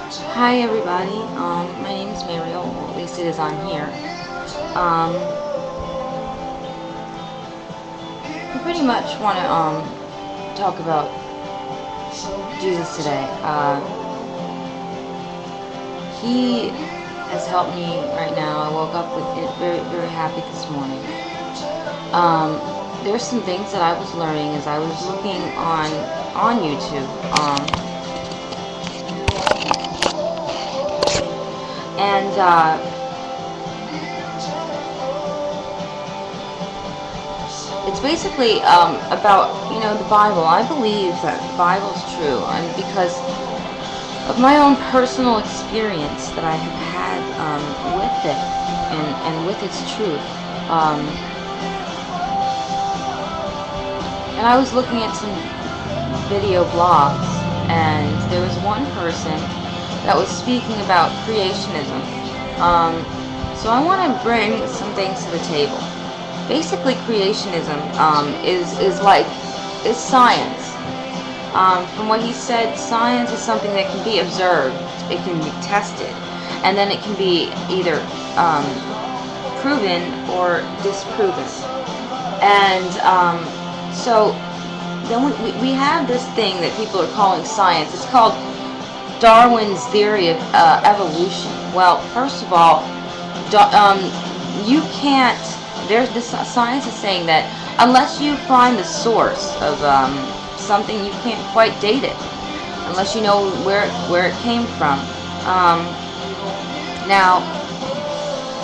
Hi everybody, my name is Mariel, or at least it is on here. Um, I pretty much want to talk about Jesus today. He has helped me right now. I woke up with it very, very happy this morning. There's some things that I was learning as I was looking on YouTube. And It's basically about the Bible. I believe that the Bible is true, and because of my own personal experience that I have had with it and with its truth. And I was looking at some video blogs, and there was one person that was speaking about creationism. So I want to bring some things to the table. Basically, creationism is science. From what he said, science is something that can be observed, it can be tested, and then it can be either proven or disproven. And so then we have this thing that people are calling science. It's called Darwin's theory of evolution. Well, first of all, you can't. This science is saying that unless you find the source of something, you can't quite date it unless you know where it came from. Now,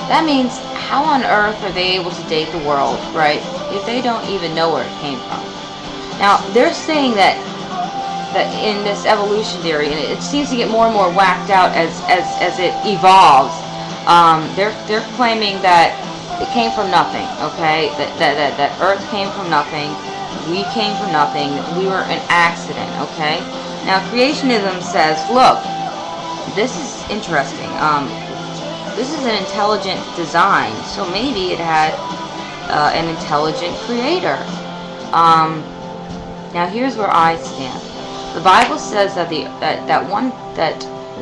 that means how on earth are they able to date the world, right? If they don't even know where it came from. Now, they're saying that in this evolution theory, and it seems to get more and more whacked out as it evolves. They're claiming that it came from nothing. Okay, that Earth came from nothing. We came from nothing. We were an accident. Okay. Now, creationism says, look, this is interesting. This is an intelligent design, so maybe it had an intelligent creator. Now, here's where I stand. The Bible says that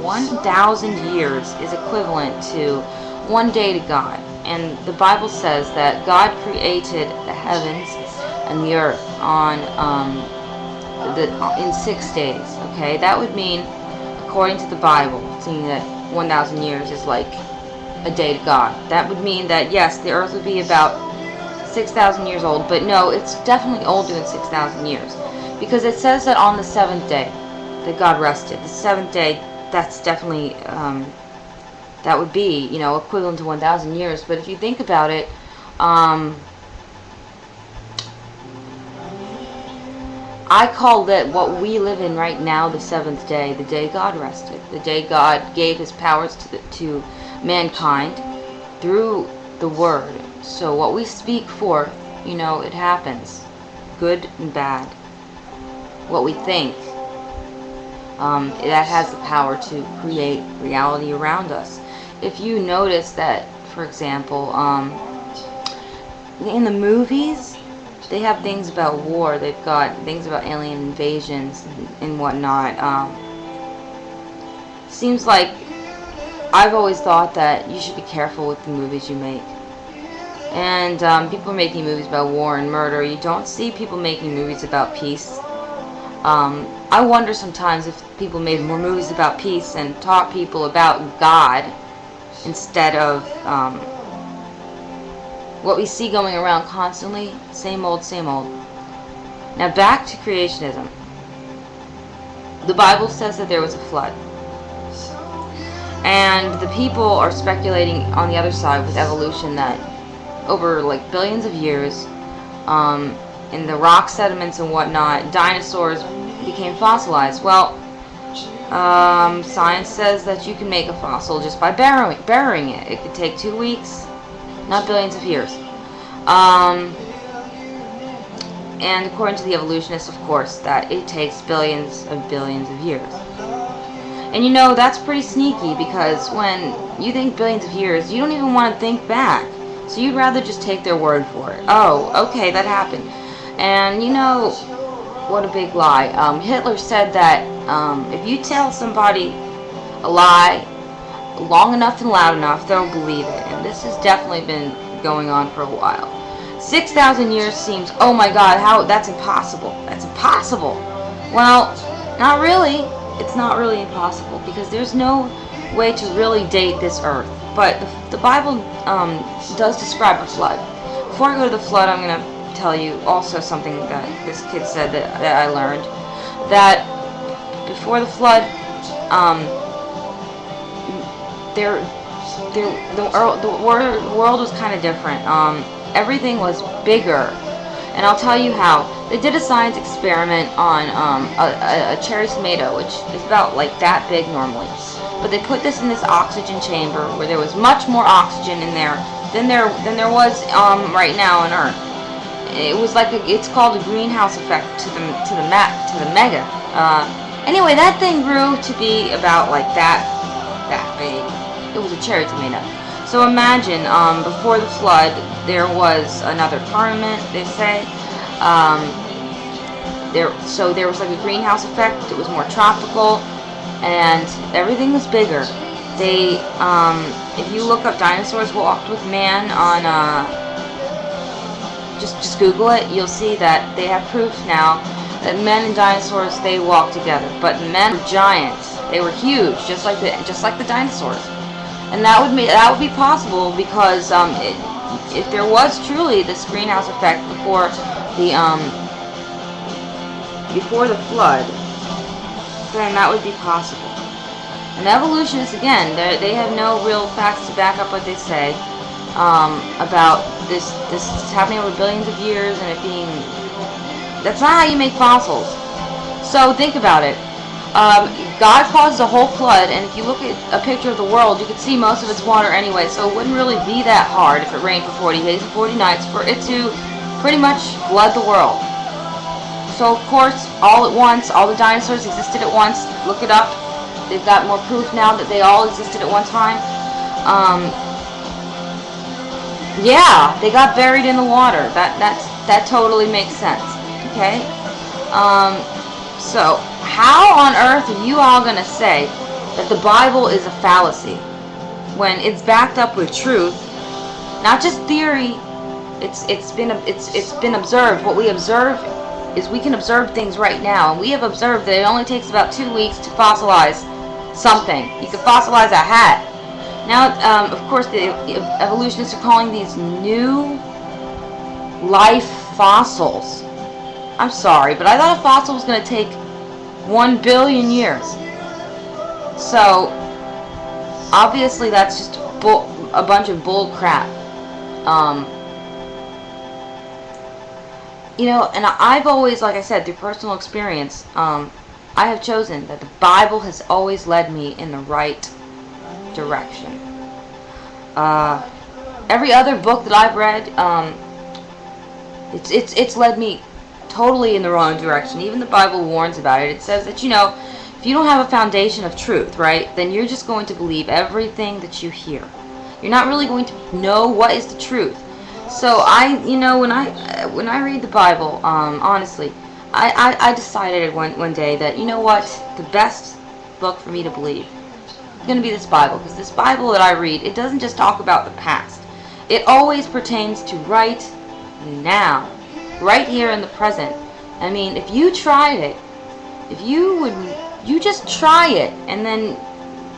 1,000 years is equivalent to one day to God, and the Bible says that God created the heavens and the earth in 6 days. Okay, that would mean, according to the Bible, seeing that 1,000 years is like a day to God. That would mean that yes, the earth would be about 6,000 years old, but no, it's definitely older than 6,000 years, because it says that on the seventh day that God rested. The seventh day, that's definitely that would be equivalent to 1,000 years. But if you think about it, I call that what we live in right now the seventh day, the day God rested, the day God gave His powers to mankind through the Word. So what we speak forth, it happens, good and bad. What we think, that has the power to create reality around us. If you notice that, for example, in the movies, they have things about war. They've got things about alien invasions and whatnot. Seems like I've always thought that you should be careful with the movies you make. And people are making movies about war and murder. You don't see people making movies about peace. I wonder sometimes if people made more movies about peace and taught people about God instead of what we see going around constantly, same old, same old. Now back to creationism. The Bible says that there was a flood. And the people are speculating on the other side with evolution that over like billions of years, in the rock sediments and whatnot, dinosaurs became fossilized. Well, science says that you can make a fossil just by burying it. It could take 2 weeks, not billions of years. And according to the evolutionists, of course, that it takes billions of years. And that's pretty sneaky, because when you think billions of years, you don't even want to think back. So you'd rather just take their word for it. Oh, okay, that happened. And what a big lie. Hitler said that if you tell somebody a lie long enough and loud enough, they'll believe it. And this has definitely been going on for a while. 6,000 years seems, oh my God, how, that's impossible. That's impossible. Well, not really. It's not really impossible, because there's no way to really date this earth. But the Bible does describe a flood. Before I go to the flood, I'm going to tell you also something that this kid said that I learned. That before the flood, the world was kind of different. Everything was bigger, and I'll tell you how. They did a science experiment on a cherry tomato, which is about like that big normally, but they put this in this oxygen chamber where there was much more oxygen in there than there was right now on Earth. It was like it's called a greenhouse effect to the mega. Anyway, that thing grew to be about like that big. It was a cherry tomato. So imagine, before the flood, there was another firmament, they say. So there was like a greenhouse effect. It was more tropical, and everything was bigger. They, if you look up dinosaurs walked with man on, just Google it, you'll see that they have proof now that men and dinosaurs, they walk together. But men were giants. They were huge, just like the dinosaurs. And that would be possible because if there was truly this greenhouse effect before the flood, then that would be possible. And evolutionists, again, they have no real facts to back up what they say about this happening over billions of years and it being. That's not how you make fossils. So think about it. God causes a whole flood, and if you look at a picture of the world, you could see most of its water anyway, so it wouldn't really be that hard if it rained for 40 days and 40 nights for it to pretty much flood the world. So, of course, all at once, all the dinosaurs existed at once. Look it up. They've got more proof now that they all existed at one time. Yeah, they got buried in the water. That totally makes sense. Okay? So, how on earth are you all going to say that the Bible is a fallacy when it's backed up with truth, not just theory? It's been observed. What we observe is we can observe things right now, and we have observed that it only takes about 2 weeks to fossilize something. You can fossilize a hat. Now, of course, the evolutionists are calling these new life fossils. I'm sorry, but I thought a fossil was going to take 1 billion years. So, obviously that's just a bunch of bull crap. You know, and I've always, like I said, through personal experience, I have chosen that the Bible has always led me in the right direction. Every other book that I've read, it's led me totally in the wrong direction. Even the Bible warns about it. It says that, you know, if you don't have a foundation of truth, right, then you're just going to believe everything that you hear. You're not really going to know what is the truth. So you know, when I read the Bible, honestly, I decided one day that, you know what, the best book for me to believe is going to be this Bible, because this Bible that I read, it doesn't just talk about the past. It always pertains to right now. Right here in the present. I mean, if you tried it, you just try it, and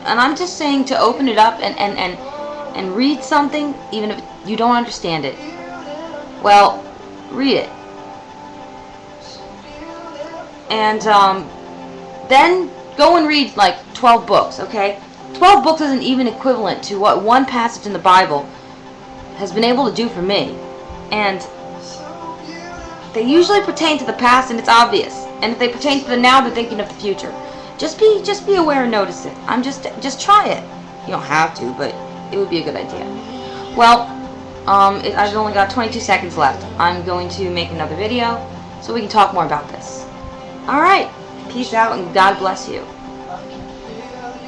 I'm just saying to open it up and read something, even if you don't understand it. Well, read it. And then go and read like 12 books, okay? 12 books isn't even equivalent to what one passage in the Bible has been able to do for me. And they usually pertain to the past, and it's obvious. And if they pertain to the now, they're thinking of the future. Just be aware and notice it. Just try it. You don't have to, but it would be a good idea. Well, I've only got 22 seconds left. I'm going to make another video so we can talk more about this. Alright, peace out and God bless you.